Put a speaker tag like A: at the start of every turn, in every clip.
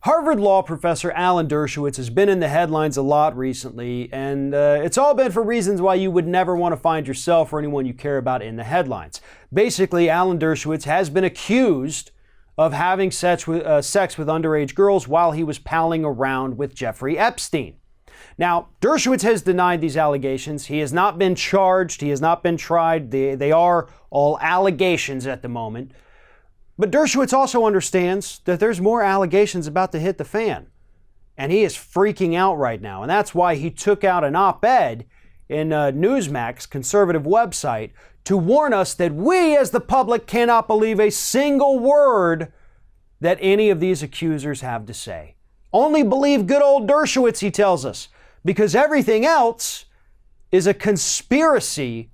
A: Harvard law professor Alan Dershowitz has been in the headlines a lot recently, and it's all been for reasons why you would never want to find yourself or anyone you care about in the headlines. Basically, Alan Dershowitz has been accused of having sex with underage girls while he was palling around with Jeffrey Epstein. Now, Dershowitz has denied these allegations. He has not been charged. He has not been tried. They are all allegations at the moment. But Dershowitz also understands that there's more allegations about to hit the fan. And he is freaking out right now. And that's why he took out an op-ed in Newsmax, conservative website, to warn us that we as the public cannot believe a single word that any of these accusers have to say. Only believe good old Dershowitz, he tells us, because everything else is a conspiracy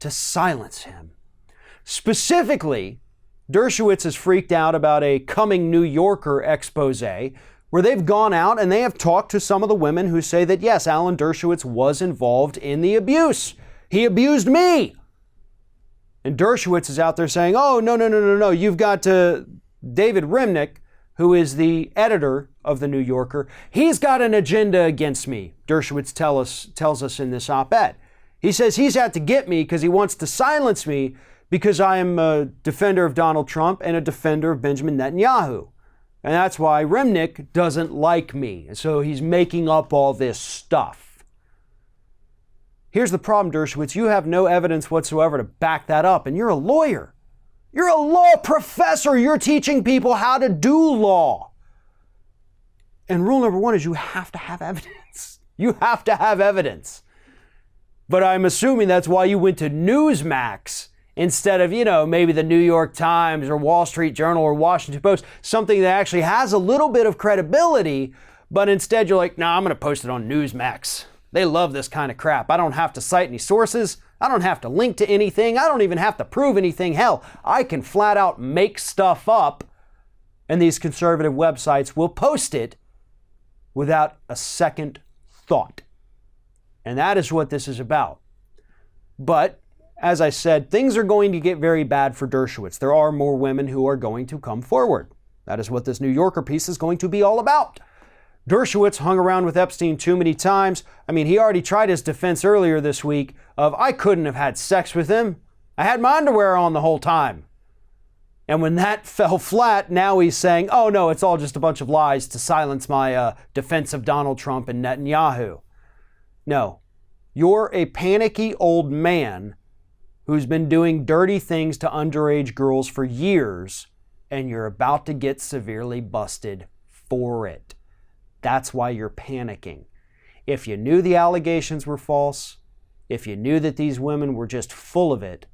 A: to silence him. Specifically, Dershowitz is freaked out about a coming New Yorker expose where they've gone out and they have talked to some of the women who say that, yes, Alan Dershowitz was involved in the abuse. He abused me. And Dershowitz is out there saying, oh, no. You've got David Remnick, who is the editor of the New Yorker. He's got an agenda against me, Dershowitz tells us in this op-ed. He says he's out to get me because he wants to silence me because I am a defender of Donald Trump and a defender of Benjamin Netanyahu. And that's why Remnick doesn't like me. And so he's making up all this stuff. Here's the problem, Dershowitz. You have no evidence whatsoever to back that up. And you're a lawyer. You're a law professor. You're teaching people how to do law. And rule number one is you have to have evidence. You have to have evidence. But I'm assuming that's why you went to Newsmax instead of, maybe the New York Times or Wall Street Journal or Washington Post, something that actually has a little bit of credibility, but instead you're like, I'm going to post it on Newsmax. They love this kind of crap. I don't have to cite any sources. I don't have to link to anything. I don't even have to prove anything. Hell, I can flat out make stuff up, and these conservative websites will post it without a second thought. And that is what this is about. But as I said, things are going to get very bad for Dershowitz. There are more women who are going to come forward. That is what this New Yorker piece is going to be all about. Dershowitz hung around with Epstein too many times. He already tried his defense earlier this week of, I couldn't have had sex with him. I had my underwear on the whole time. And when that fell flat, now he's saying, oh no, it's all just a bunch of lies to silence my defense of Donald Trump and Netanyahu. No, you're a panicky old man who's been doing dirty things to underage girls for years, and you're about to get severely busted for it. That's why you're panicking. If you knew the allegations were false, if you knew that these women were just full of it,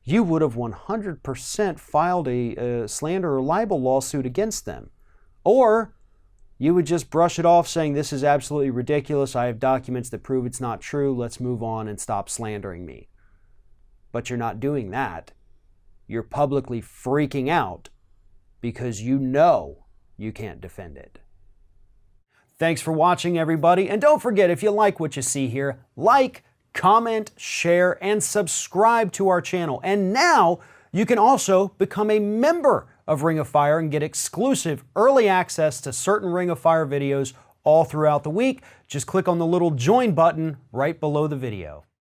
A: you would have 100% filed a slander or libel lawsuit against them. Or you would just brush it off saying, this is absolutely ridiculous. I have documents that prove it's not true. Let's move on and stop slandering me. But you're not doing that. You're publicly freaking out because you know you can't defend it. Thanks for watching, everybody. And don't forget, if you like what you see here, like, comment, share, and subscribe to our channel. And now you can also become a member of Ring of Fire and get exclusive early access to certain Ring of Fire videos all throughout the week. Just click on the little join button right below the video.